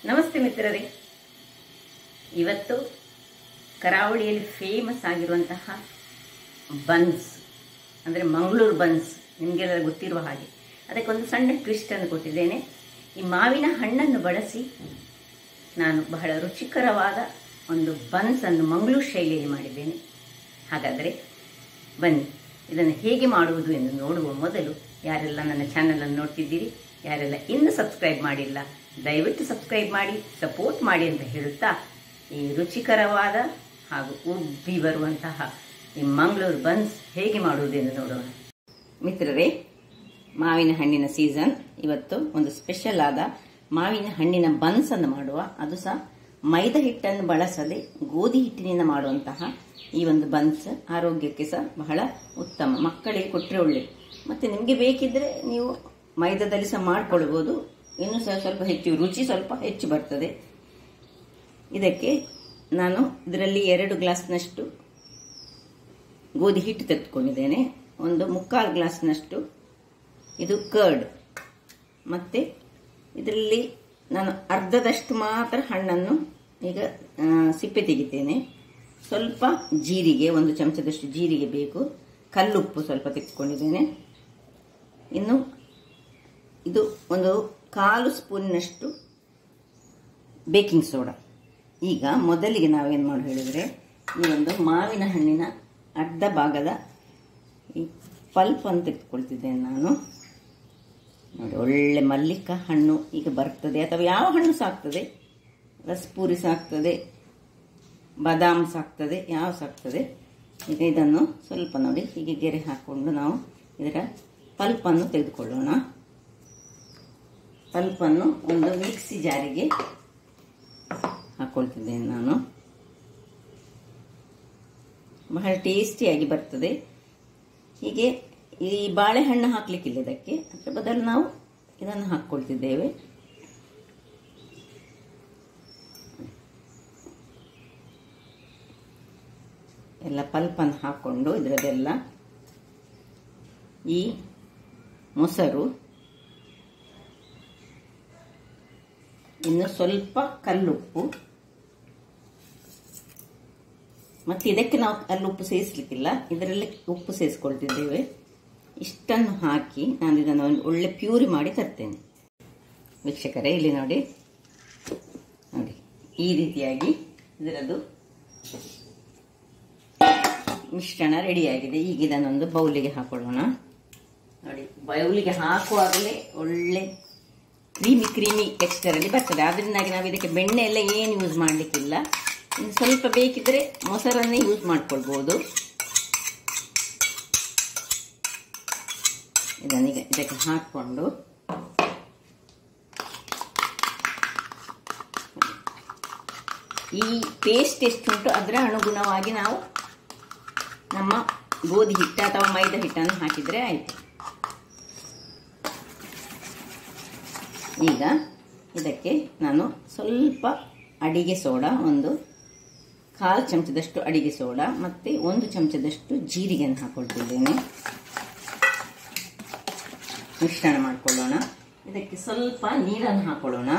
ನಮಸ್ತೆ ಮಿತ್ರರೇ, ಇವತ್ತು ಕರಾವಳಿಯಲ್ಲಿ ಫೇಮಸ್ ಆಗಿರುವಂತಹ ಬನ್ಸ್ ಅಂದರೆ ಮಂಗಳೂರು ಬನ್ಸ್ ನಿಮಗೆಲ್ಲ ಗೊತ್ತಿರುವ ಹಾಗೆ ಅದಕ್ಕೊಂದು ಸಣ್ಣ ಟ್ವಿಸ್ಟನ್ನು ಕೊಟ್ಟಿದ್ದೇನೆ. ಈ ಮಾವಿನ ಹಣ್ಣನ್ನು ಬಳಸಿ ನಾನು ಬಹಳ ರುಚಿಕರವಾದ ಒಂದು ಬನ್ಸನ್ನು ಮಂಗಳೂರು ಶೈಲಿಯಲ್ಲಿ ಮಾಡಿದ್ದೇನೆ. ಹಾಗಾದರೆ ಬನ್ನಿ, ಇದನ್ನು ಹೇಗೆ ಮಾಡುವುದು ಎಂದು ನೋಡುವ ಮೊದಲು ಯಾರೆಲ್ಲ ನನ್ನ ಚಾನಲನ್ನು ನೋಡ್ತಿದ್ದೀರಿ, ಯಾರೆಲ್ಲ ಇನ್ನೂ ಸಬ್ಸ್ಕ್ರೈಬ್ ಮಾಡಿಲ್ಲ, ದಯವಿಟ್ಟು ಸಬ್ಸ್ಕ್ರೈಬ್ ಮಾಡಿ, ಸಪೋರ್ಟ್ ಮಾಡಿ ಅಂತ ಹೇಳುತ್ತಾ ಈ ರುಚಿಕರವಾದ ಹಾಗೂ ಉಬ್ಬಿ ಬರುವಂತಹ ಈ ಮಂಗಳೂರು ಬನ್ಸ್ ಹೇಗೆ ಮಾಡುವುದೆಂದು ನೋಡೋಣ. ಮಿತ್ರರೇ, ಮಾವಿನ ಹಣ್ಣಿನ ಸೀಸನ್. ಇವತ್ತು ಒಂದು ಸ್ಪೆಷಲ್ ಆದ ಮಾವಿನ ಹಣ್ಣಿನ ಬನ್ಸ್ ಅನ್ನು ಮಾಡುವ, ಅದು ಸಹ ಮೈದಾ ಹಿಟ್ಟನ್ನು ಬಳಸದೆ ಗೋಧಿ ಹಿಟ್ಟಿನಿಂದ ಮಾಡುವಂತಹ ಈ ಒಂದು ಬನ್ಸ್ ಆರೋಗ್ಯಕ್ಕೆ ಸಹ ಬಹಳ ಉತ್ತಮ. ಮಕ್ಕಳಿಗೆ ಕೊಟ್ಟರೆ ಒಳ್ಳೆಯದು. ಮತ್ತು ನಿಮಗೆ ಬೇಕಿದ್ರೆ ನೀವು ಮೈದಾದಲ್ಲಿ ಸಹ ಮಾಡಿಕೊಳ್ಬೋದು, ಇನ್ನೂ ಸಹ ಸ್ವಲ್ಪ ಹೆಚ್ಚು ರುಚಿ ಸ್ವಲ್ಪ ಹೆಚ್ಚು ಬರ್ತದೆ. ಇದಕ್ಕೆ ನಾನು ಇದರಲ್ಲಿ 2 ಗ್ಲಾಸ್ನಷ್ಟು ಗೋಧಿ ಹಿಟ್ಟು ತೆಗೆದುಕೊಂಡಿದ್ದೇನೆ, ಒಂದು 3/4 ಗ್ಲಾಸ್ನಷ್ಟು ಇದು ಕರ್ಡ್, ಮತ್ತು ಇದರಲ್ಲಿ ನಾನು ಅರ್ಧದಷ್ಟು ಮಾತ್ರ ಹಣ್ಣನ್ನು ಈಗ ಸಿಪ್ಪೆ ತೆಗಿತೇನೆ. ಸ್ವಲ್ಪ ಜೀರಿಗೆ, 1 ಚಮಚದಷ್ಟು ಜೀರಿಗೆ ಬೇಕು, ಕಲ್ಲುಪ್ಪು ಸ್ವಲ್ಪ ತೆಗೆದುಕೊಂಡಿದ್ದೇನೆ. ಇನ್ನು ಇದು ಒಂದು 1/4 ಸ್ಪೂನ್ನಷ್ಟು ಬೇಕಿಂಗ್ ಸೋಡಾ. ಈಗ ಮೊದಲಿಗೆ ನಾವೇನು ಮಾಡಿ ಹೇಳಿದರೆ, ಈ ಒಂದು ಮಾವಿನ ಹಣ್ಣಿನ ಅರ್ಧ ಭಾಗದ ಈ ಪಲ್ಪನ್ನು ತೆಗೆದುಕೊಳ್ತಿದ್ದೇನೆ ನಾನು. ನೋಡಿ, ಒಳ್ಳೆ ಮಲ್ಲಿಕ ಹಣ್ಣು ಈಗ ಬರ್ತದೆ, ಅಥವಾ ಯಾವ ಹಣ್ಣು ಸಾಕ್ತದೆ, ರಸಪೂರಿ ಸಾಕ್ತದೆ, ಬಾದಾಮ್ ಸಾಕ್ತದೆ, ಯಾವ ಸಾಕ್ತದೆ. ಈಗ ಇದನ್ನು ಸ್ವಲ್ಪ ನೋಡಿ ಹೀಗೆ ಗೆರೆ ಹಾಕ್ಕೊಂಡು ನಾವು ಇದರ ಪಲ್ಪನ್ನು ತೆಗೆದುಕೊಳ್ಳೋಣ. ಪಲ್ಪನ್ನು ಒಂದು ಮಿಕ್ಸಿ ಜಾರಿಗೆ ಹಾಕೊಳ್ತಿದ್ದೇನೆ ನಾನು. ಬಹಳ ಟೇಸ್ಟಿಯಾಗಿ ಬರ್ತದೆ. ಹೀಗೆ ಈ ಬಾಳೆಹಣ್ಣು ಹಾಕ್ಲಿಕ್ಕಿಲ್ಲ ಇದಕ್ಕೆ, ಅದರ ಬದಲು ನಾವು ಇದನ್ನು ಹಾಕ್ಕೊಳ್ತಿದ್ದೇವೆ. ಎಲ್ಲ ಪಲ್ಪನ್ನು ಹಾಕ್ಕೊಂಡು ಇದರದೆಲ್ಲ ಈ ಮೊಸರು, ಇನ್ನು ಸ್ವಲ್ಪ ಕಲ್ಲುಪ್ಪು, ಮತ್ತು ಇದಕ್ಕೆ ನಾವು ಕಲ್ಲುಪ್ಪು ಸೇರಿಸಲಿಕ್ಕಿಲ್ಲ, ಇದರಲ್ಲಿ ಉಪ್ಪು ಸೇರಿಸ್ಕೊಳ್ತಿದ್ದೇವೆ. ಇಷ್ಟನ್ನು ಹಾಕಿ ನಾನು ಇದನ್ನು ಒಂದು ಒಳ್ಳೆ ಪ್ಯೂರಿ ಮಾಡಿ ತರ್ತೇನೆ. ವೀಕ್ಷಕರೇ, ಇಲ್ಲಿ ನೋಡಿ ನೋಡಿ ಈ ರೀತಿಯಾಗಿ ಇದರದ್ದು ಮಿಶ್ರಣ ರೆಡಿಯಾಗಿದೆ. ಈಗ ಇದನ್ನೊಂದು ಬೌಲಿಗೆ ಹಾಕೊಳ್ಳೋಣ. ನೋಡಿ, ಬೌಲಿಗೆ ಹಾಕುವಾಗಲೇ ಒಳ್ಳೆ ಕ್ರೀಮಿ ಟೆಕ್ಸ್ಚರಲ್ಲಿ ಬರ್ತದೆ. ಅದರಿಂದಾಗಿ ನಾವು ಇದಕ್ಕೆ ಬೆಣ್ಣೆ ಎಲ್ಲ ಏನು ಯೂಸ್ ಮಾಡಲಿಕ್ಕಿಲ್ಲ. ಇನ್ನು ಸ್ವಲ್ಪ ಬೇಕಿದ್ರೆ ಮೊಸರನ್ನೇ ಯೂಸ್ ಮಾಡ್ಕೊಳ್ಬೋದು. ಇದನ್ನೀಗ ಇದಕ್ಕೆ ಹಾಕ್ಕೊಂಡು ಈ ಪೇಸ್ಟ್ ಎಷ್ಟುಂಟು ಅದರ ಅನುಗುಣವಾಗಿ ನಾವು ನಮ್ಮ ಗೋಧಿ ಹಿಟ್ಟು ಅಥವಾ ಮೈದಾ ಹಿಟ್ಟನ್ನು ಹಾಕಿದರೆ ಆಯಿತು. ಈಗ ಇದಕ್ಕೆ ನಾನು ಸ್ವಲ್ಪ ಅಡಿಗೆ ಸೋಡಾ, ಒಂದು 1/4 ಚಮಚದಷ್ಟು ಅಡಿಗೆ ಸೋಡಾ ಮತ್ತು 1 ಚಮಚದಷ್ಟು ಜೀರಿಗೆಯನ್ನು ಹಾಕೊಳ್ತಿದ್ದೇನೆ. ಮಿಶ್ರಣ ಮಾಡಿಕೊಳ್ಳೋಣ. ಇದಕ್ಕೆ ಸ್ವಲ್ಪ ನೀರನ್ನು ಹಾಕೊಳ್ಳೋಣ.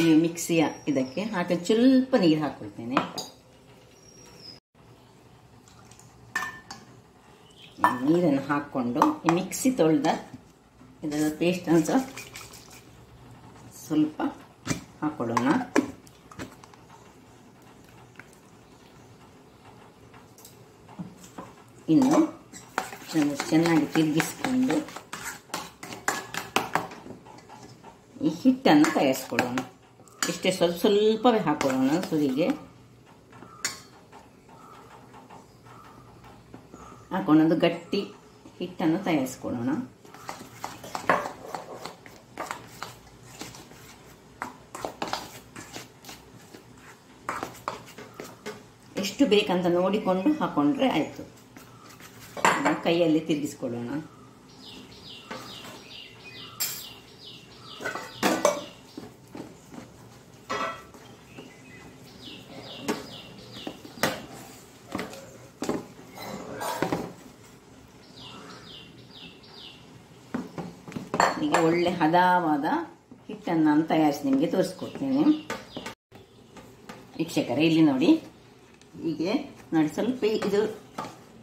ಈ ಮಿಕ್ಸಿಯ ಇದಕ್ಕೆ ಹಾಕಿ ಸ್ವಲ್ಪ ನೀರು ಹಾಕೊಳ್ತೇನೆ. ನೀರನ್ನು ಹಾಕ್ಕೊಂಡು ಈ ಮಿಕ್ಸಿ ತೊಳೆದ ಇದರ ಪೇಸ್ಟನ್ನು ಸಹ ಸ್ವಲ್ಪ ಹಾಕೊಳ್ಳೋಣ. ಇನ್ನು ಚೆನ್ನಾಗಿ ತಿರುಗಿಸಿಕೊಂಡು ಈ ಹಿಟ್ಟನ್ನು ತಯಾರಿಸ್ಕೊಳ್ಳೋಣ. ಇಷ್ಟೇ ಸ್ವಲ್ಪವೇ ಹಾಕೊಳ್ಳೋಣ. ಸುರಿಗೆ ಹಾಕೊಂಡು ಒಂದು ಗಟ್ಟಿ ಹಿಟ್ಟನ್ನು ತಯಾರಿಸ್ಕೊಳ್ಳೋಣ. ಎಷ್ಟು ಬೇಕಂತ ನೋಡಿಕೊಂಡು ಹಾಕೊಂಡ್ರೆ ಆಯಿತು. ಕೈಯಲ್ಲಿ ತಿರುಗಿಸ್ಕೊಳ್ಳೋಣ. ಈಗ ಒಳ್ಳೆ ಹದವಾದ ಹಿಟ್ಟನ್ನು ನಾನು ತಯಾರಿಸಿ ನಿಮಗೆ ತೋರಿಸ್ಕೊಡ್ತೇನೆ ವೀಕ್ಷಕರೇ. ಇಲ್ಲಿ ನೋಡಿ, ಹೀಗೆ ನೋಡಿ, ಸ್ವಲ್ಪ ಇದು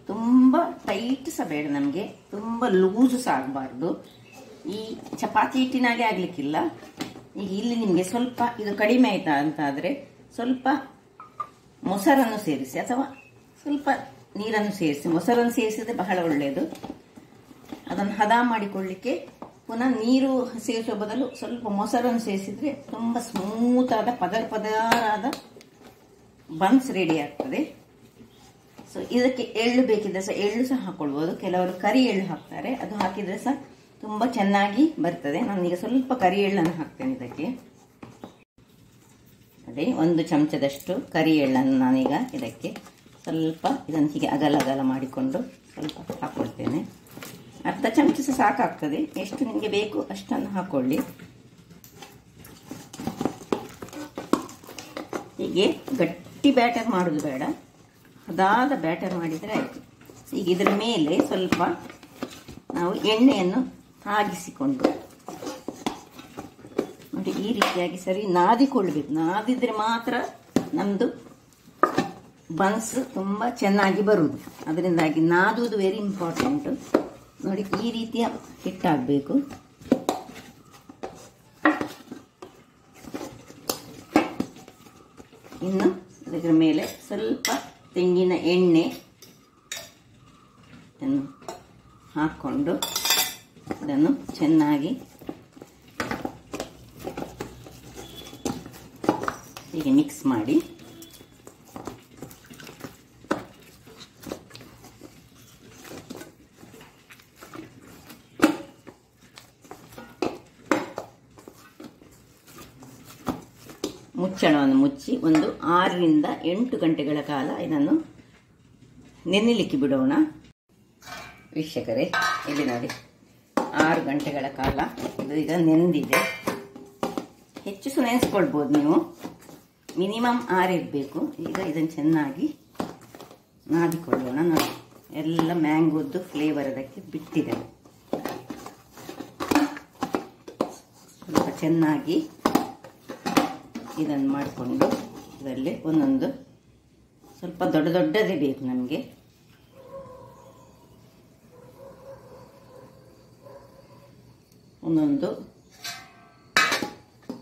ತುಂಬ ಟೈಟ್ ಸಹ ಬೇಡ ನಮಗೆ, ತುಂಬ ಲೂಸು ಸಹ ಆಗಬಾರ್ದು. ಈ ಚಪಾತಿ ಹಿಟ್ಟಿನಾಗೆ ಆಗಲಿಕ್ಕಿಲ್ಲ. ಈಗ ಇಲ್ಲಿ ನಿಮಗೆ ಸ್ವಲ್ಪ ಇದು ಕಡಿಮೆ ಆಯ್ತಾ ಅಂತಾದರೆ ಸ್ವಲ್ಪ ಮೊಸರನ್ನು ಸೇರಿಸಿ ಅಥವಾ ಸ್ವಲ್ಪ ನೀರನ್ನು ಸೇರಿಸಿ. ಮೊಸರನ್ನು ಸೇರಿಸಿದ್ರೆ ಬಹಳ ಒಳ್ಳೆಯದು. ಅದನ್ನು ಹದ ಮಾಡಿಕೊಳ್ಳಿಕ್ಕೆ ಪುನಃ ನೀರು ಸೇರಿಸುವ ಬದಲು ಸ್ವಲ್ಪ ಮೊಸರನ್ನು ಸೇರಿಸಿದ್ರೆ ತುಂಬ ಸ್ಮೂತಾದ ಪದರಾದ ಬನ್ಸ್ ರೆಡಿ ಆಗ್ತದೆ. ಸೊ ಇದಕ್ಕೆ ಎಳ್ಳು ಬೇಕಿದ್ರೆ ಸಹ ಎಳ್ಳು ಸಹ ಹಾಕೊಳ್ಬೋದು. ಕೆಲವರು ಕರಿ ಎಳ್ಳು ಹಾಕ್ತಾರೆ, ಅದು ಹಾಕಿದ್ರೆ ಸಹ ತುಂಬ ಚೆನ್ನಾಗಿ ಬರ್ತದೆ. ನಾನೀಗ ಸ್ವಲ್ಪ ಕರಿ ಎಳ್ಳನ್ನು ಹಾಕ್ತೇನೆ ಇದಕ್ಕೆ. ಅದೇ 1 ಚಮಚದಷ್ಟು ಕರಿ ಎಳ್ಳನ್ನು ನಾನೀಗ ಇದಕ್ಕೆ ಸ್ವಲ್ಪ ಇದನ್ನು ಹೀಗೆ ಅಗಲ ಮಾಡಿಕೊಂಡು ಸ್ವಲ್ಪ ಹಾಕ್ಕೊಳ್ತೇನೆ. ಅರ್ಧ ಚಮಚ ಸಹ ಸಾಕಾಗ್ತದೆ, ಎಷ್ಟು ನಿಮಗೆ ಬೇಕು ಅಷ್ಟನ್ನು ಹಾಕ್ಕೊಳ್ಳಿ. ಹೀಗೆ ಗಟ್ಟಿ ಬ್ಯಾಟರ್ ಮಾಡೋದು ಬೇಡ, ಹದಾದ ಬ್ಯಾಟರ್ ಮಾಡಿದರೆ ಆಯಿತು. ಈಗ ಇದರ ಮೇಲೆ ಸ್ವಲ್ಪ ನಾವು ಎಣ್ಣೆಯನ್ನು ತಾಗಿಸಿಕೊಂಡು ನೋಡಿ ಈ ರೀತಿಯಾಗಿ ಸರಿ ನಾದಿಕೊಳ್ಬೇಕು. ನಾದಿದ್ರೆ ಮಾತ್ರ ನಮ್ಮದು ಬನ್ಸ್ ತುಂಬ ಚೆನ್ನಾಗಿ ಬರುವುದು. ಅದರಿಂದಾಗಿ ನಾದುವುದು ವೆರಿ ಇಂಪಾರ್ಟೆಂಟು. ನೋಡಿ ಈ ರೀತಿಯ ಹಿಟ್ಟಾಗಬೇಕು. ಇನ್ನು ಇದರ ಮೇಲೆ ಸ್ವಲ್ಪ ತೆಂಗಿನ ಎಣ್ಣೆ ಹಾಕ್ಕೊಂಡು ಅದನ್ನು ಚೆನ್ನಾಗಿ ಹೀಗೆ ಮಿಕ್ಸ್ ಮಾಡಿ ಮುಚ್ಚಳವನ್ನು ಮುಚ್ಚಿ ಒಂದು 6 ರಿಂದ 8 ಗಂಟೆಗಳ ಕಾಲ ಇದನ್ನು ನೆನೆಯಲಿಕ್ಕೆ ಬಿಡೋಣ. ವೀಕ್ಷಕರೇ, ಇಲ್ಲಿ ನೋಡಿ 6 ಗಂಟೆಗಳ ಕಾಲ ಇದು ಈಗ ನೆಂದಿದೆ. ಹೆಚ್ಚು ಸಹ ನೆನೆಸ್ಕೊಳ್ಬೋದು ನೀವು, ಮಿನಿಮಮ್ 6 ಇರಬೇಕು. ಈಗ ಇದನ್ನು ಚೆನ್ನಾಗಿ ನಾದಿಕೊಳ್ಳೋಣ. ನೋಡಿ ಎಲ್ಲ ಮ್ಯಾಂಗೋದ್ದು ಫ್ಲೇವರ್ ಅದಕ್ಕೆ ಬಿಟ್ಟಿದೆ. ಸ್ವಲ್ಪ ಚೆನ್ನಾಗಿ ಇದನ್ನು ಮಾಡಿಕೊಂಡು ಇದರಲ್ಲಿ ಒಂದೊಂದು ಸ್ವಲ್ಪ ದೊಡ್ಡದೇ ಬೇಕು ನಮಗೆ. ಒಂದೊಂದು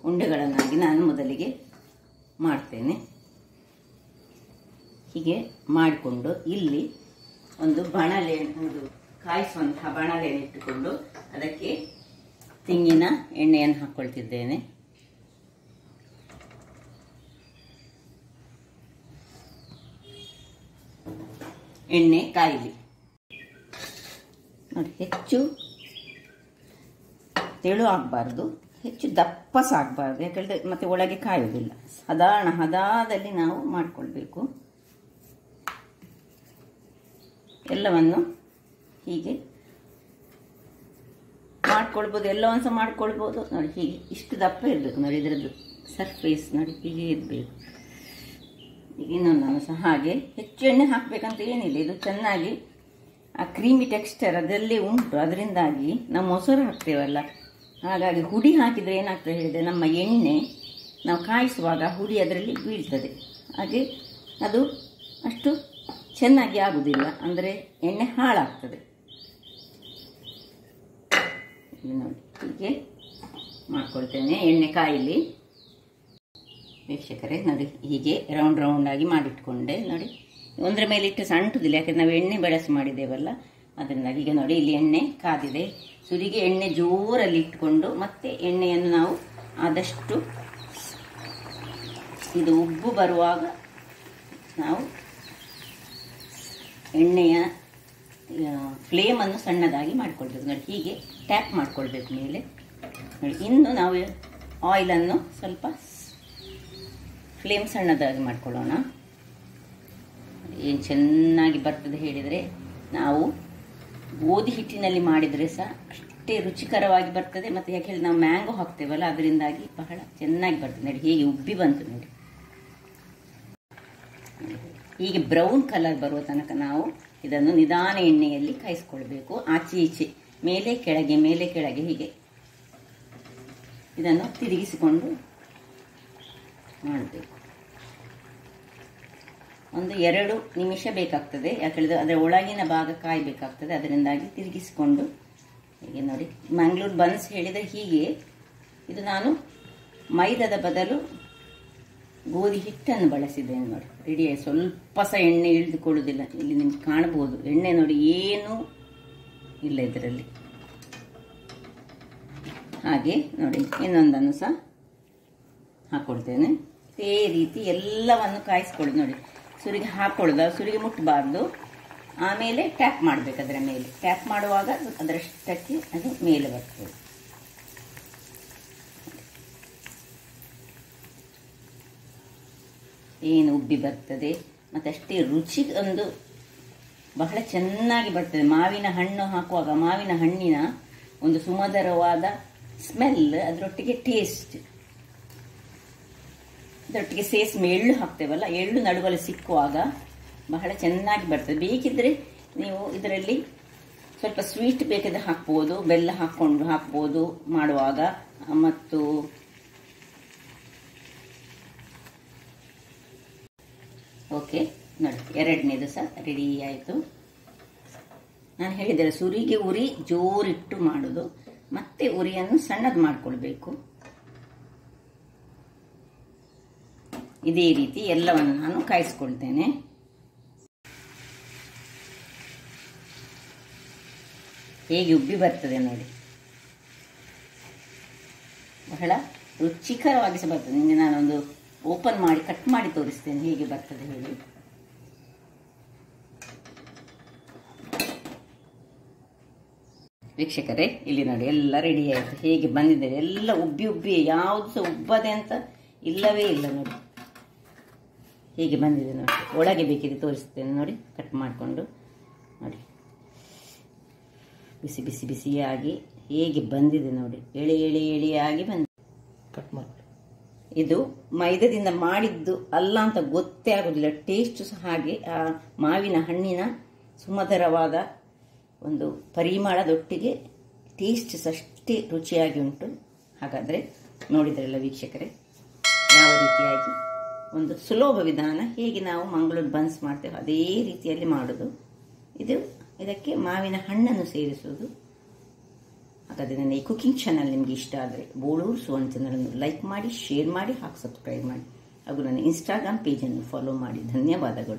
ಉಂಡೆಗಳನ್ನಾಗಿ ನಾನು ಮೊದಲಿಗೆ ಮಾಡ್ತೇನೆ. ಹೀಗೆ ಮಾಡಿಕೊಂಡು ಇಲ್ಲಿ ಒಂದು ಕಾಯಿಸುವಂತಹ ಬಾಣಲೆಯನ್ನು ಇಟ್ಟುಕೊಂಡು ಅದಕ್ಕೆ ತೆಂಗಿನ ಎಣ್ಣೆಯನ್ನು ಹಾಕ್ಕೊಳ್ತಿದ್ದೇನೆ. ಎಣ್ಣೆ ಕಾಯಿಲಿ ನೋಡಿ, ಹೆಚ್ಚು ತೆಳು ಆಗಬಾರ್ದು, ಹೆಚ್ಚು ದಪ್ಪ ಸಹ ಆಗಬಾರ್ದು. ಯಾಕಂದರೆ ಮತ್ತೆ ಒಳಗೆ ಕಾಯುವುದಿಲ್ಲ. ಸಾಧಾರಣ ಹದದಲ್ಲಿ ನಾವು ಮಾಡಿಕೊಳ್ಬೇಕು. ಎಲ್ಲವನ್ನು ಹೀಗೆ ಮಾಡ್ಕೊಳ್ಬೋದು, ಎಲ್ಲವನ್ನು ಸಹ ಮಾಡ್ಕೊಳ್ಬೋದು. ನೋಡಿ ಹೀಗೆ ಇಷ್ಟು ದಪ್ಪ ಇರಬೇಕು. ನೋಡಿ ಇದರದ್ದು ಸರ್ಫೇಸ್ ನೋಡಿ ಹೀಗೆ ಇರಬೇಕು. ಈಗ ಇನ್ನೊಂದನ್ನು ಸಹ ಹಾಗೆ ಹೆಚ್ಚು ಎಣ್ಣೆ ಹಾಕಬೇಕಂತ ಏನಿಲ್ಲ. ಇದು ಚೆನ್ನಾಗಿ ಆ ಕ್ರೀಮಿ ಟೆಕ್ಸ್ಚರ್ ಅದರಲ್ಲಿ ಉಂಟು. ಅದರಿಂದಾಗಿ ನಾವು ಮೊಸರು ಹಾಕ್ತೇವಲ್ಲ, ಹಾಗಾಗಿ ಹುಡಿ ಹಾಕಿದರೆ ಏನಾಗ್ತದೆ ಹೇಳಿದರೆ ನಮ್ಮ ಎಣ್ಣೆ ನಾವು ಕಾಯಿಸುವಾಗ ಹುಡಿ ಅದರಲ್ಲಿ ಬೀಳ್ತದೆ. ಹಾಗೆ ಅದು ಅಷ್ಟು ಚೆನ್ನಾಗಿ ಆಗುವುದಿಲ್ಲ, ಅಂದರೆ ಎಣ್ಣೆ ಹಾಳಾಗ್ತದೆ. ಇಲ್ಲಿ ನೋಡಿ ಹೀಗೆ ಮಾಡ್ಕೊಳ್ತೇನೆ. ಎಣ್ಣೆ ಕಾಯಿಲಿ ವೀಕ್ಷಕರೇ. ನೋಡಿ ಹೀಗೆ ರೌಂಡ್ ಆಗಿ ಮಾಡಿಟ್ಕೊಂಡೆ. ನೋಡಿ ಒಂದರ ಮೇಲೆ ಇಟ್ಟು ಅಂಟುದಿಲ್ಲ, ಯಾಕಂದ್ರೆ ನಾವು ಎಣ್ಣೆ ಬೆಳೆಸಿ ಮಾಡಿದ್ದೇವಲ್ಲ, ಅದರಿಂದಾಗಿ. ಈಗ ನೋಡಿ ಇಲ್ಲಿ ಎಣ್ಣೆ ಕಾದಿದೆ. ಸುರಿಗೆ ಎಣ್ಣೆ ಜೋರಲ್ಲಿ ಇಟ್ಟುಕೊಂಡು ಮತ್ತೆ ಎಣ್ಣೆಯನ್ನು ನಾವು ಆದಷ್ಟು ಇದು ಉಬ್ಬು ಬರುವಾಗ ನಾವು ಎಣ್ಣೆಯ ಫ್ಲೇಮನ್ನು ಸಣ್ಣದಾಗಿ ಮಾಡಿಕೊಳ್ಬೇಕು. ನೋಡಿ ಹೀಗೆ ಟ್ಯಾಪ್ ಮಾಡಿಕೊಳ್ಬೇಕು ಮೇಲೆ. ನೋಡಿ ಇನ್ನು ನಾವು ಆಯಿಲನ್ನು ಸ್ವಲ್ಪ ಫ್ಲೇಮ್ ಸಣ್ಣದಾಗಿ ಮಾಡ್ಕೊಳ್ಳೋಣ. ಏನು ಚೆನ್ನಾಗಿ ಬರ್ತದೆ ಹೇಳಿದರೆ, ನಾವು ಗೋಧಿ ಹಿಟ್ಟಿನಲ್ಲಿ ಮಾಡಿದರೆ ಸಹ ಅಷ್ಟೇ ರುಚಿಕರವಾಗಿ ಬರ್ತದೆ. ಮತ್ತು ಯಾಕೆ ಹೇಳಿ ನಾವು ಮ್ಯಾಂಗೋ ಹಾಕ್ತೇವಲ್ಲ, ಅದರಿಂದಾಗಿ ಬಹಳ ಚೆನ್ನಾಗಿ ಬರ್ತದೆ. ನೋಡಿ ಹೇಗೆ ಉಬ್ಬಿ ಬಂತು ನೋಡಿ. ಹೀಗೆ ಬ್ರೌನ್ ಕಲರ್ ಬರುವ ತನಕ ನಾವು ಇದನ್ನು ನಿಧಾನ ಎಣ್ಣೆಯಲ್ಲಿ ಕಾಯಿಸ್ಕೊಳ್ಬೇಕು. ಆಚೆ ಈಚೆ ಮೇಲೆ ಕೆಳಗೆ ಹೀಗೆ ಇದನ್ನು ತಿರುಗಿಸಿಕೊಂಡು ಮಾಡಬೇಕು. ಒಂದು 2 ನಿಮಿಷ ಬೇಕಾಗ್ತದೆ, ಯಾಕಂದರೆ ಅದರ ಒಳಗಿನ ಭಾಗ ಕಾಯಬೇಕಾಗ್ತದೆ. ಅದರಿಂದಾಗಿ ತಿರುಗಿಸಿಕೊಂಡು ಹೀಗೆ ನೋಡಿ. ಮಂಗಳೂರು ಬನ್ಸ್ ಹೇಳಿದರೆ ಹೀಗೆ. ಇದು ನಾನು ಮೈದಾದ ಬದಲು ಗೋಧಿ ಹಿಟ್ಟನ್ನು ಬಳಸಿದ್ದೇನೆ ನೋಡಿ. ರೆಡಿಯಾಗಿ ಸ್ವಲ್ಪ ಸಹ ಎಣ್ಣೆ ಇಳಿದುಕೊಳ್ಳುವುದಿಲ್ಲ. ಇಲ್ಲಿ ನಿಮ್ಗೆ ಕಾಣಬಹುದು ಎಣ್ಣೆ ನೋಡಿ, ಏನೂ ಇಲ್ಲ ಇದರಲ್ಲಿ. ಹಾಗೆ ನೋಡಿ ಇನ್ನೊಂದನ್ನು ಸಹ ಹಾಕ್ಕೊಳ್ತೇನೆ. ಇದೇ ರೀತಿ ಎಲ್ಲವನ್ನು ಕಾಯಿಸ್ಕೊಳ್ಳಿ ನೋಡಿ. ಸುರಿಗೆ ಹಾಕೊಳ್ಳೋದು, ಸುರಿಗೆ ಮುಟ್ಟಬಾರ್ದು. ಆಮೇಲೆ ಟ್ಯಾಪ್ ಮಾಡಬೇಕು. ಅದರ ಮೇಲೆ ಟ್ಯಾಪ್ ಮಾಡುವಾಗ ಅದರಷ್ಟಕ್ಕೆ ಅದು ಮೇಲೆ ಬರ್ತದೆ. ಏನು ಉಬ್ಬಿ ಬರ್ತದೆ, ಮತ್ತು ಅಷ್ಟೇ ರುಚಿ ಒಂದು ಬಹಳ ಚೆನ್ನಾಗಿ ಬರ್ತದೆ. ಮಾವಿನ ಹಣ್ಣು ಹಾಕುವಾಗ ಮಾವಿನ ಹಣ್ಣಿನ ಒಂದು ಸುಮಧುರವಾದ ಸ್ಮೆಲ್, ಅದರೊಟ್ಟಿಗೆ ಟೇಸ್ಟ್, ಅದರೊಟ್ಟಿಗೆ ಸೇಸ್ಮೆ ಎಳ್ಳು ಹಾಕ್ತೇವಲ್ಲ, ಎಳ್ಳು ನಡುವಲ್ಲಿ ಸಿಕ್ಕುವಾಗ ಬಹಳ ಚೆನ್ನಾಗಿ ಬರ್ತದೆ. ಬೇಕಿದ್ರೆ ನೀವು ಇದರಲ್ಲಿ ಸ್ವಲ್ಪ ಸ್ವೀಟ್ ಬೇಕಿದ್ರೆ ಹಾಕ್ಬೋದು, ಬೆಲ್ಲ ಹಾಕ್ಬೋದು ಮಾಡುವಾಗ. ಮತ್ತು ಓಕೆ ನೋಡಿ, 2ನೇದು ಸಹ ರೆಡಿ ಆಯಿತು. ನಾನು ಹೇಳಿದರೆ ಸುರಿಗೆ ಉರಿ ಜೋರಿಟ್ಟು ಮಾಡೋದು, ಮತ್ತೆ ಉರಿಯನ್ನು ಸಣ್ಣದು ಮಾಡಿಕೊಳ್ಬೇಕು. ಇದೇ ರೀತಿ ಎಲ್ಲವನ್ನು ನಾನು ಕಾಯಿಸ್ಕೊಳ್ತೇನೆ. ಹೇಗೆ ಉಬ್ಬಿ ಬರ್ತದೆ ನೋಡಿ, ಬಹಳ ರುಚಿಕರವಾಗಿ ಸಹ ಬರ್ತದೆ. ನಿಮಗೆ ನಾನೊಂದು ಓಪನ್ ಮಾಡಿ ಕಟ್ ಮಾಡಿ ತೋರಿಸ್ತೇನೆ ಹೇಗೆ ಬರ್ತದೆ ಹೇಳಿ. ವೀಕ್ಷಕರೇ, ಇಲ್ಲಿ ನೋಡಿ ಎಲ್ಲ ರೆಡಿ ಆಯಿತು. ಹೇಗೆ ಬಂದಿದೆ ಎಲ್ಲ ಉಬ್ಬಿ ಉಬ್ಬಿ, ಯಾವುದು ಸಹ ಉಬ್ಬದೆ ಅಂತ ಇಲ್ಲವೇ ಇಲ್ಲ ನೋಡಿ. ಹೇಗೆ ಬಂದಿದೆ ನೋಡಿ. ಒಳಗೆ ಬೇಕಿದೆ ತೋರಿಸ್ತೇನೆ ನೋಡಿ, ಕಟ್ ಮಾಡಿಕೊಂಡು ನೋಡಿ. ಬಿಸಿ ಬಿಸಿ ಬಿಸಿಯಾಗಿ ಹೇಗೆ ಬಂದಿದೆ ನೋಡಿ. ಎಳೆಯಾಗಿ ಬಂದಿದೆ. ಕಟ್ ಮಾಡಿ. ಇದು ಮೈದಾದಿಂದ ಮಾಡಿದ್ದು ಅಲ್ಲ ಅಂತ ಗೊತ್ತೇ ಆಗೋದಿಲ್ಲ. ಟೇಸ್ಟ್ ಸಹ ಹಾಗೆ. ಆ ಮಾವಿನ ಹಣ್ಣಿನ ಸುಮಧುರವಾದ ಒಂದು ಪರಿಮಳದೊಟ್ಟಿಗೆ ಟೇಸ್ಟ್ ಸಹ ಅಷ್ಟೇ ರುಚಿಯಾಗಿ ಉಂಟು. ಹಾಗಾದರೆ ನೋಡಿದ್ರಲ್ಲ ವೀಕ್ಷಕರೇ, ಯಾವ ರೀತಿಯಾಗಿ ಒಂದು ಸುಲಭ ವಿಧಾನ ಹೇಗೆ ನಾವು ಮಂಗಳೂರು ಬನ್ಸ್ ಮಾಡ್ತೇವೆ ಅದೇ ರೀತಿಯಲ್ಲಿ ಮಾಡೋದು. ಇದಕ್ಕೆ ಮಾವಿನ ಹಣ್ಣನ್ನು ಸೇರಿಸುವುದು. ಹಾಗಾದರೆ ನನ್ನ ಈ ಕುಕಿಂಗ್ ಚಾನಲ್ ನಿಮಗೆ ಇಷ್ಟ ಆದರೆ ಬೋಳೂರು ಸುವರ್ಣ ಚಾನಲನ್ನು ಲೈಕ್ ಮಾಡಿ, ಶೇರ್ ಮಾಡಿ, ಹಾಗೂ ಸಬ್ಸ್ಕ್ರೈಬ್ ಮಾಡಿ, ಹಾಗೂ ನನ್ನ ಇನ್ಸ್ಟಾಗ್ರಾಮ್ ಪೇಜನ್ನು ಫಾಲೋ ಮಾಡಿ. ಧನ್ಯವಾದಗಳು.